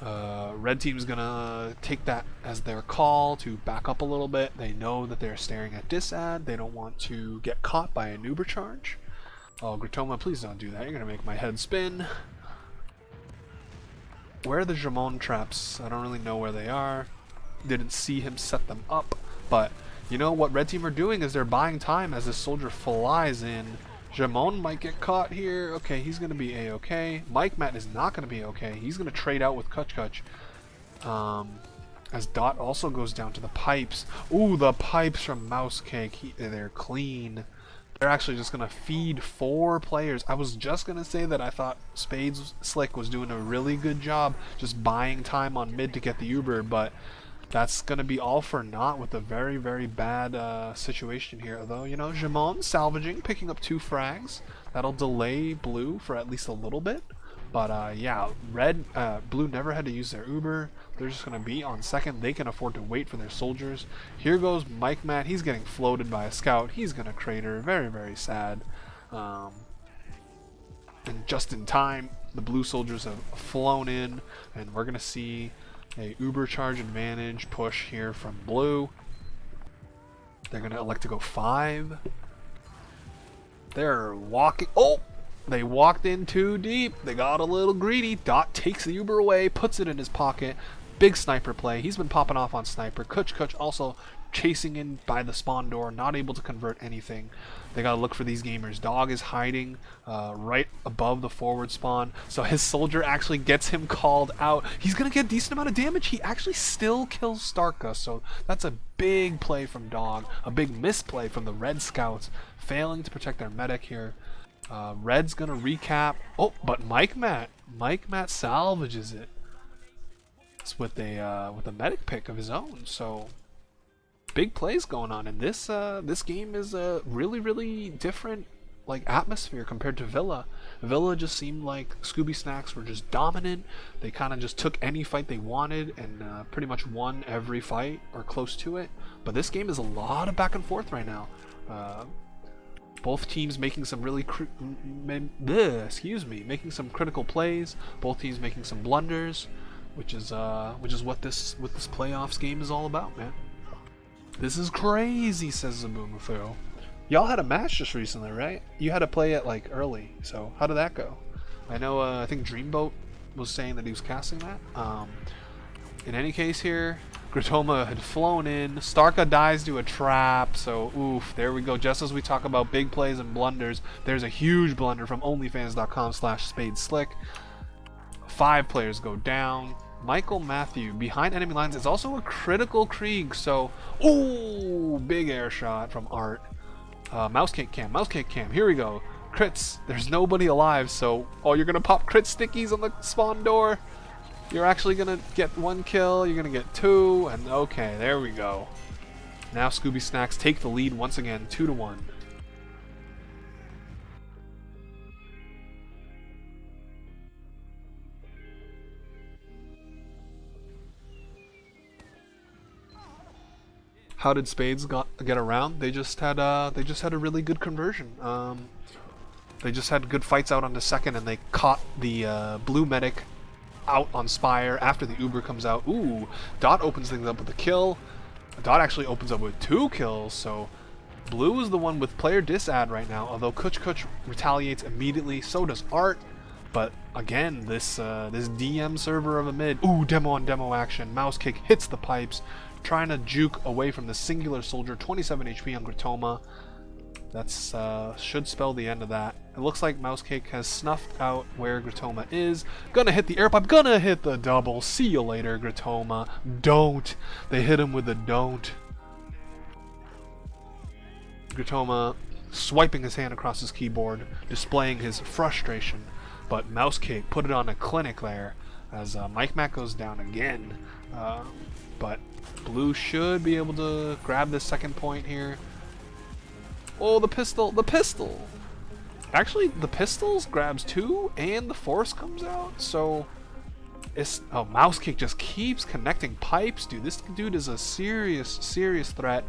Red team's going to take that as their call to back up a little bit. They know that they're staring at disad. They don't want to get caught by an Uber charge. Oh, Gratoma, please don't do that. You're going to make my head spin. Where are the Jamon traps? I don't really know where they are. Didn't see him set them up. But, you know, what red team are doing is they're buying time as this soldier flies in. Jamon might get caught here. Okay, he's going to be A-okay. Mike Matt is not going to be okay. He's going to trade out with Kuch. As Dot also goes down to the pipes. Ooh, the pipes from Mouse Cake. They're clean. They're actually just going to feed 4 players. I was just going to say that I thought Spades Slick was doing a really good job just buying time on mid to get the Uber, but that's going to be all for naught with a very, very bad situation here. Although, you know, Jamon salvaging, picking up 2 frags. That'll delay blue for at least a little bit. But yeah, blue never had to use their Uber. They're just going to be on second. They can afford to wait for their soldiers. Here goes Mike Matt. He's getting floated by a scout. He's going to crater. Very, very sad. And just in time, the blue soldiers have flown in, and we're going to see a Uber charge advantage push here from blue. They're going to elect to go 5. They're walking. Oh! They walked in too deep. They got a little greedy. Dot takes the Uber away, puts it in his pocket. Big sniper play. He's been popping off on sniper. Kuch also chasing in by the spawn door, not able to convert anything. They gotta look for these gamers. Dog is hiding right above the forward spawn, so his soldier actually gets him called out. He's gonna get a decent amount of damage. He actually still kills Starka, so that's a big play from Dog. A big misplay from the Red Scouts, failing to protect their medic here. Red's gonna recap. Oh, but Mike Matt salvages it. It's with a medic pick of his own. So big plays going on, and this game is a really different like atmosphere compared to Villa. Villa just seemed like Scooby Snacks were just dominant. They kind of just took any fight they wanted and pretty much won every fight or close to it. But this game is a lot of back and forth right now. Both teams making some really making some critical plays. Both teams making some blunders, which is what this playoffs game is all about, man. This is crazy, says Zaboomafoo. Y'all had a match just recently, right? You had to play it like early. So how did that go? I know. I think Dreamboat was saying that he was casting that. In any case, here. Gratoma had flown in. Starka dies to a trap, so oof, there we go. Just as we talk about big plays and blunders, there's a huge blunder from onlyfans.com/spadeslick. 5 players go down. Michael Matthew behind enemy lines is also a critical Krieg, so ooh, big air shot from Art. Mouse cake cam, here we go. Crits, there's nobody alive, so you're gonna pop crit stickies on the spawn door. You're actually gonna get 1 kill, you're gonna get 2, and okay, there we go. Now Scooby Snacks take the lead once again, 2-1. How did Spades get around? They just had a really good conversion. They just had good fights out on the second, and they caught the blue medic out on Spire after the Uber comes out. Ooh, Dot opens things up with a kill. Dot actually opens up with 2 kills, so blue is the one with player disad right now, although Kuch retaliates immediately, so does Art. But again, this DM server of a mid. Ooh, demo on demo action. Mouse kick hits the pipes, trying to juke away from the singular soldier. 27 HP on Gratoma. That's should spell the end of that. It looks like Mousecake has snuffed out where Gratoma is. Gonna hit the air pipe, gonna hit the double. See you later, Gratoma. Don't. They hit him with a don't. Gratoma swiping his hand across his keyboard, displaying his frustration. But Mousecake put it on a clinic there as Mike Mac goes down again. But blue should be able to grab this second point here. Oh, the pistol! The pistol! Actually, the pistols grabs 2, and the force comes out, so... Mousekick just keeps connecting pipes, dude. This dude is a serious threat.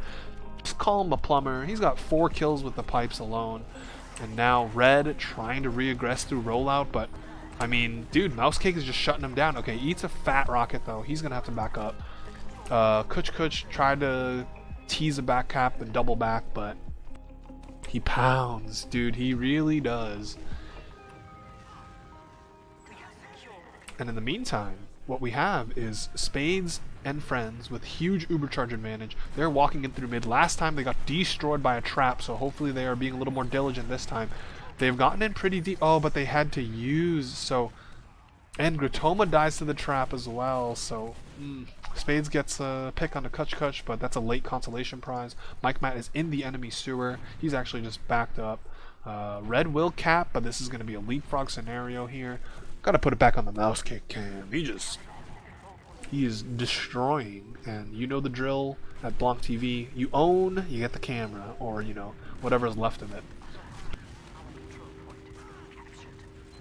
Just call him a plumber. He's got 4 kills with the pipes alone. And now Red trying to re-aggress through rollout, but... I mean, dude, Mousecake is just shutting him down. Okay, eats a fat rocket, though. He's gonna have to back up. Kuch tried to tease a back cap and double back, but... he pounds, dude, he really does. And in the meantime, what we have is Spades and friends with huge Ubercharge advantage. They're walking in through mid. Last time they got destroyed by a trap, so hopefully they are being a little more diligent this time. They've gotten in pretty deep. Oh, but they had to use, so... and Gratoma dies to the trap as well, so... Spades gets a pick on the Kuch, but that's a late consolation prize. Mike Matt is in the enemy sewer. He's actually just backed up. Red will cap, but this is going to be a leapfrog scenario here. Gotta put it back on the mouse kick cam. He is destroying, and you know the drill at BLANCTV. You own, you get the camera, or, you know, whatever's left of it.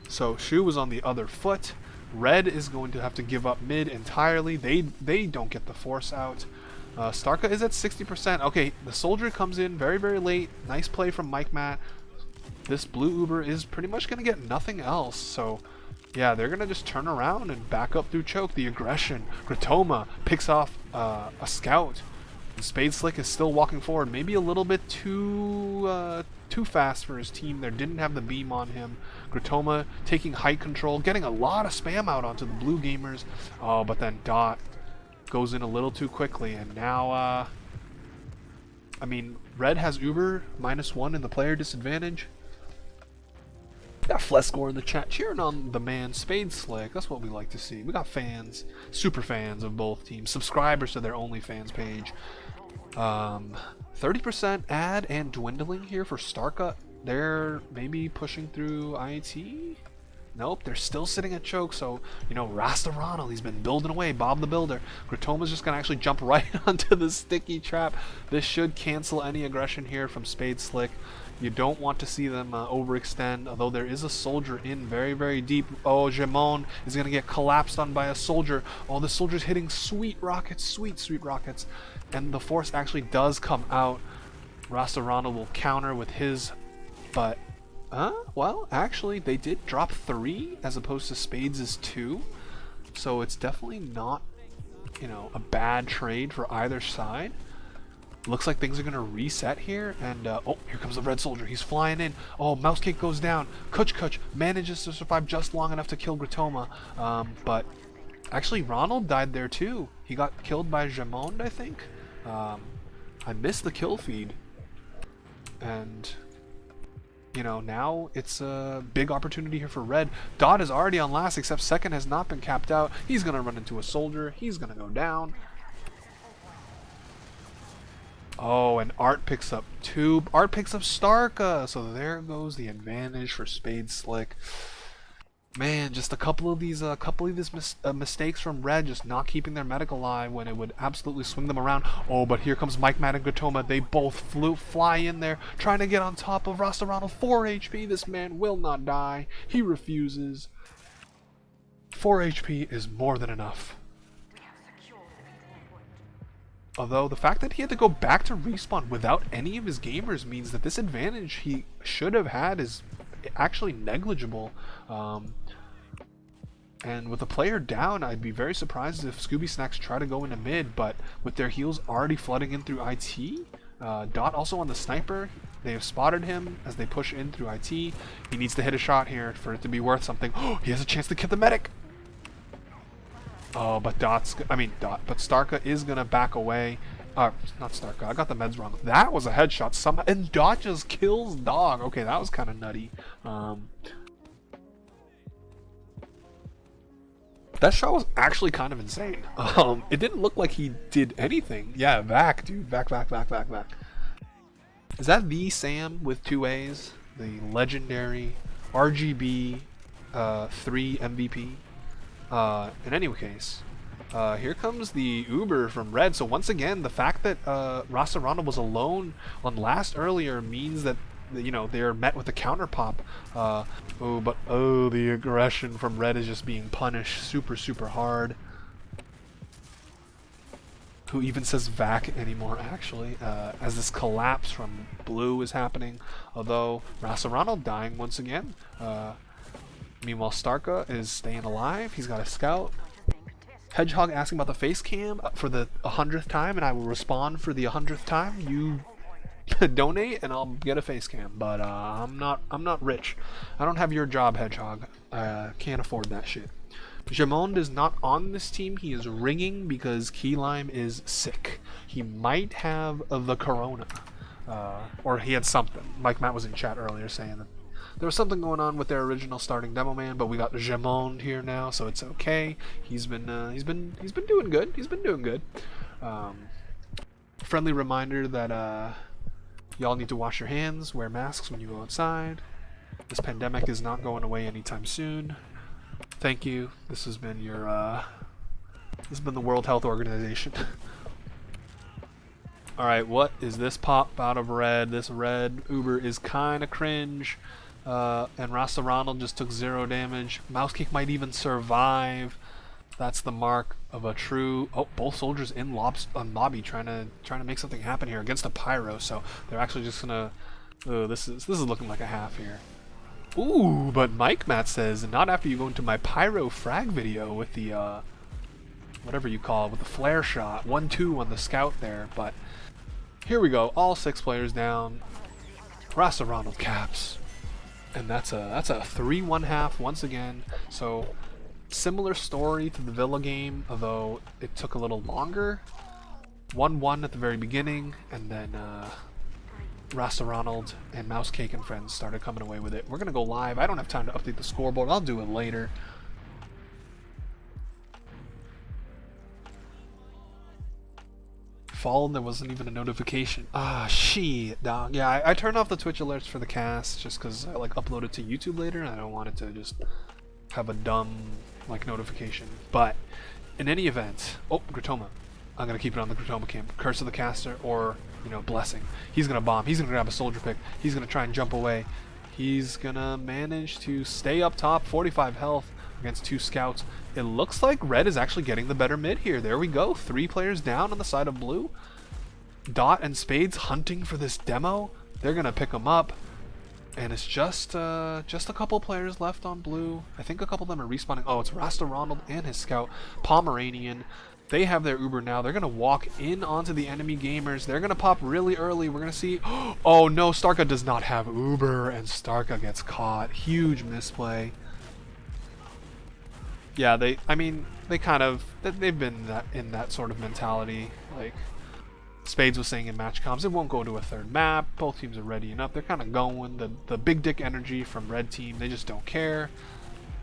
So Shu was on the other foot. Red is going to have to give up mid entirely. They don't get the force out. Starka is at 60%. Okay, the soldier comes in very, very late. Nice play from Mike Matt. This blue Uber is pretty much going to get nothing else. So, yeah, they're going to just turn around and back up through choke. The aggression. Gratoma picks off a scout. And Spade Slick is still walking forward. Maybe a little bit too fast for his team. There didn't have the beam on him. Gratoma taking height control, getting a lot of spam out onto the blue gamers. Oh, but then Dot goes in a little too quickly, and now, I mean, Red has Uber -1 in the player disadvantage. Got Flescore in the chat cheering on the man Spade Slick. That's what we like to see. We got fans, super fans of both teams, subscribers to their OnlyFans page. 30% ad and dwindling here for Starka. They're maybe pushing through IT. Nope, they're still sitting at choke. So, you know, Rasta Ronald, he's been building away. Bob the Builder. Gratoma's just gonna actually jump right onto the sticky trap. This should cancel any aggression here from Spade Slick. You don't want to see them overextend, although there is a soldier in very, very deep. Oh, Jamon is going to get collapsed on by a soldier. Oh, the soldier's hitting sweet rockets, sweet rockets. And the force actually does come out. Rasta Ronald will counter with his, but, well, actually, they did drop 3 as opposed to Spades' 2. So it's definitely not, you know, a bad trade for either side. Looks like things are going to reset here, and oh, here comes the red soldier. He's flying in. Oh, mouse kick goes down. Kuch manages to survive just long enough to kill Gratoma, but actually Ronald died there too. He got killed by Jamond, I think. I missed the kill feed, and you know, now it's a big opportunity here for Red. Dot is already on last, except second has not been capped out. He's going to run into a soldier. He's going to go down. Oh, and Art picks up 2. Art picks up Starka. So there goes the advantage for Spade Slick. Man, just a couple of these mistakes from Red, just not keeping their medic alive when it would absolutely swing them around. Oh, but here comes Mike Matt and Gratoma. They both fly in there, trying to get on top of Rasta Ronald. 4 HP. This man will not die. He refuses. 4 HP is more than enough. Although the fact that he had to go back to respawn without any of his gamers means that this advantage he should have had is actually negligible. And with the player down, I'd be very surprised if Scooby Snacks try to go into mid, but with their heals already flooding in through IT, Dot also on the sniper, they have spotted him as they push in through IT. He needs to hit a shot here for it to be worth something. Oh, he has a chance to kill the medic! Oh, but but Starka is gonna back away. Not Starka, I got the meds wrong. That was a headshot and Dot just kills Dog. Okay, that was kind of nutty. That shot was actually kind of insane. It didn't look like he did anything. Yeah, back, dude. Back. Is that the Sam with 2 A's? The legendary RGB 3 MVP? In any case, here comes the Uber from Red. So once again, the fact that Rasta Ronald was alone on last earlier means that, you know, they are met with a counter pop. The aggression from Red is just being punished super hard. Who even says vac anymore, actually, as this collapse from blue is happening. Although Rasta Ronald dying once again. Meanwhile, Starka is staying alive. He's got a scout. Hedgehog asking about the face cam for the 100th time, and I will respond for the 100th time. You donate, and I'll get a face cam. But I'm not rich. I don't have your job, Hedgehog. I can't afford that shit. Jamond is not on this team. He is ringing because Key Lime is sick. He might have the corona, or he had something. Mike Matt was in chat earlier saying that there was something going on with their original starting demo man, but we got Jamond here now, so it's okay. He's been doing good. He's been doing good. Friendly reminder that y'all need to wash your hands, wear masks when you go outside. This pandemic is not going away anytime soon. Thank you. This has been your this has been the World Health Organization. Alright, what is this pop out of red? This red Uber is kinda cringe. And Rasta Ronald just took 0 damage. Mousekick might even survive. That's the mark of a true. Oh, both soldiers in lobby trying to make something happen here against a pyro. So they're actually just gonna. Oh, this is looking like a half here. Ooh, but Mike Matt says not after you go into my pyro frag video with the whatever you call it, with the flare shot 1-2 on the scout there. But here we go, all 6 players down. Rasta Ronald caps. And that's a 3-1-half once again. So similar story to the Villa game, although it took a little longer. 1-1 at the very beginning, and then Rasta Ronald and Mousecake and friends started coming away with it. We're gonna go live. I don't have time to update the scoreboard. I'll do it later. Fall, there wasn't even a notification. Ah, shit, dog. Yeah, I turned off the Twitch alerts for the cast just because I like upload it to YouTube later, and I don't want it to just have a dumb like notification. But in any event, oh, Gratoma. I'm gonna keep it on the Gratoma camp. Curse of the Caster, or you know, Blessing. He's gonna bomb. He's gonna grab a soldier pick. He's gonna try and jump away. He's gonna manage to stay up top. 45 health against 2 scouts. It looks like red is actually getting the better mid here. There we go. 3 players down on the side of blue. Dot and Spades hunting for this demo. They're gonna pick him up, and it's just a couple players left on blue. I think a couple of them are respawning. Oh, it's Rasta Ronald and his scout Pomeranian. They have their Uber now. They're gonna walk in onto the enemy gamers. They're gonna pop really early. We're gonna see. Oh no, Starka does not have Uber, and Starka gets caught. Huge misplay. Yeah, they've been in that sort of mentality. Like Spades was saying in match comms, it won't go to a third map. Both teams are readying up. They're kind of going. The big dick energy from red team, they just don't care.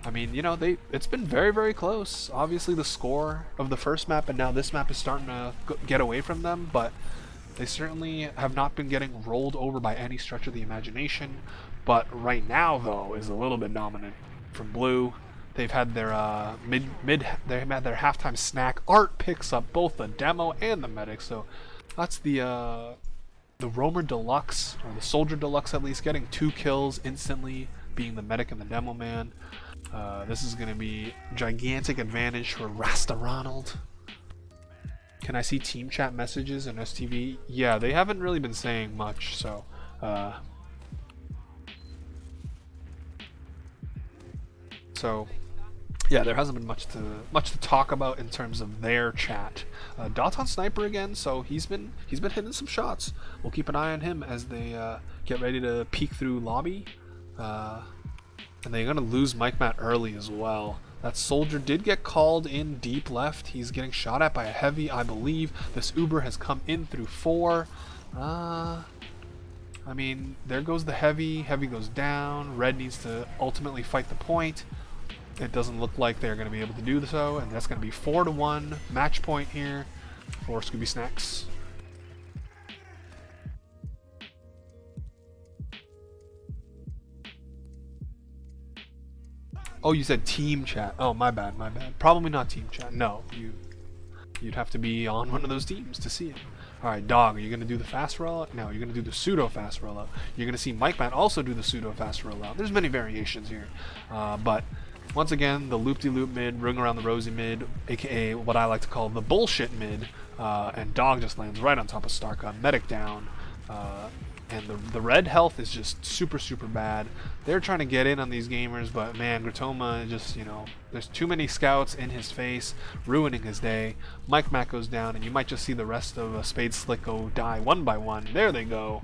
I mean, you know, it's been very, very close. Obviously, the score of the first map and now this map is starting to get away from them, but they certainly have not been getting rolled over by any stretch of the imagination. But right now, though, is a little bit dominant from blue. They've had their they've had their halftime snack. Art picks up both the demo and the medic, so that's the Roamer Deluxe, or the Soldier Deluxe at least, getting 2 kills instantly, being the medic and the demo man. This is going to be gigantic advantage for Rasta Ronald. Can I see team chat messages in STV? Yeah, they haven't really been saying much, so yeah, there hasn't been much to talk about in terms of their chat. Dot's on sniper again, so he's been hitting some shots. We'll keep an eye on him as they get ready to peek through lobby. And they're gonna lose Mike Matt early as well. That soldier did get called in deep left. He's getting shot at by a heavy, I believe. This Uber has come in through 4. I mean, there goes the heavy. Heavy goes down. Red needs to ultimately fight the point. It doesn't look like they're going to be able to do so, and that's going to be 4-1 match point here for Scooby Snacks. Oh, you said team chat. Oh, my bad, my bad. Probably not team chat. No, you'd have to be on one of those teams to see it. Alright, Dog, are you going to do the fast rollout? No, you're going to do the pseudo fast rollout. You're going to see Mike Matt also do the pseudo fast rollout. There's many variations here. But once again, the loop-de-loop mid, ring around the rosy mid, aka what I like to call the bullshit mid, and Dog just lands right on top of Starka, medic down, and the red health is just super, super bad. They're trying to get in on these gamers, but man, Gratoma just, you know, there's too many scouts in his face, ruining his day. Mike Matt goes down, and you might just see the rest of Spade Slick go die one by one. There they go.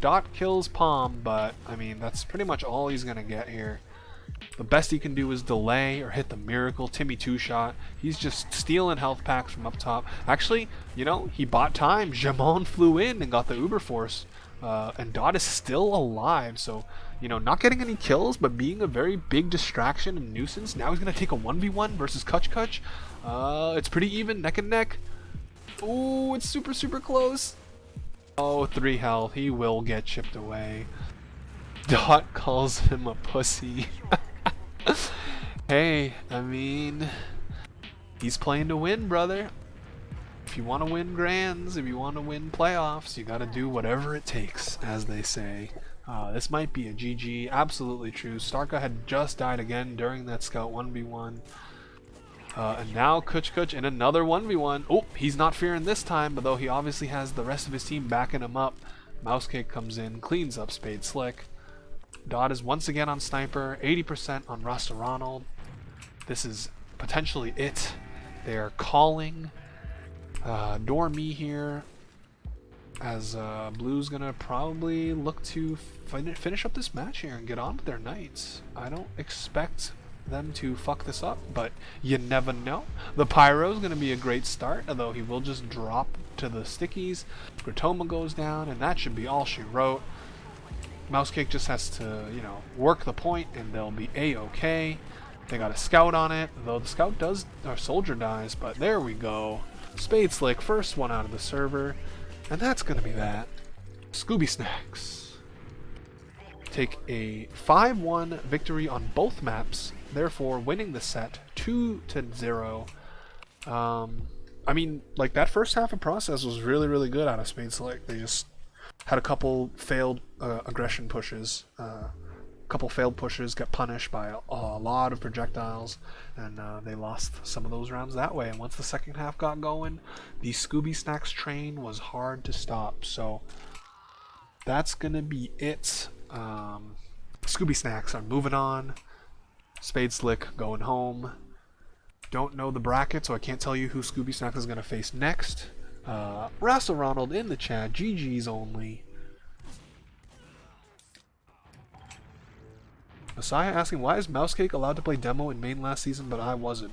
Dot kills Palm, but, I mean, that's pretty much all he's going to get here. The best he can do is delay or hit the miracle Timmy 2-shot. He's just stealing health packs from up top. Actually, you know, he bought time. Jamon flew in and got the Uber Force. And Dot is still alive, so you know, not getting any kills, but being a very big distraction and nuisance. Now he's gonna take a 1v1 versus Kuch. It's pretty even, neck and neck. Ooh, it's super, super close. Oh, 3 health. He will get chipped away. Dot calls him a pussy. Hey, I mean, he's playing to win, brother. If you want to win grands, if you want to win playoffs, you got to do whatever it takes, as they say. This might be a GG. Absolutely true. Starka had just died again during that scout 1v1. And now Kuch in another 1v1. Oh, he's not fearing this time, but though he obviously has the rest of his team backing him up. Mousecake comes in, cleans up Spade Slick. Dot is once again on Sniper, 80% on Rasta Ronald. This is potentially it. They are calling Dormy here, as Blue's gonna probably look to finish up this match here and get on with their nights. I don't expect them to fuck this up, but you never know. The Pyro's gonna be a great start, although he will just drop to the stickies. Gratoma goes down, and that should be all she wrote. Mousecake just has to, you know, work the point, and they'll be a-okay. They got a scout on it, though the scout does, or soldier dies, but there we go. Spade Slick, first one out of the server, and that's gonna be that. Scooby Snacks take a 5-1 victory on both maps, therefore winning the set 2-0. I mean, like, that first half of process was really, really good out of Spade Slick. They just had a couple failed aggression pushes. Couple failed pushes, got punished by a lot of projectiles, and they lost some of those rounds that way. And once the second half got going, the Scooby Snacks train was hard to stop. So that's gonna be it. Scooby Snacks are moving on. Spade Slick going home. Don't know the bracket, so I can't tell you who Scooby Snacks is gonna face next. Rasta Ronald in the chat, GG's only. Messiah asking, why is Mousecake allowed to play demo in main last season, but I wasn't?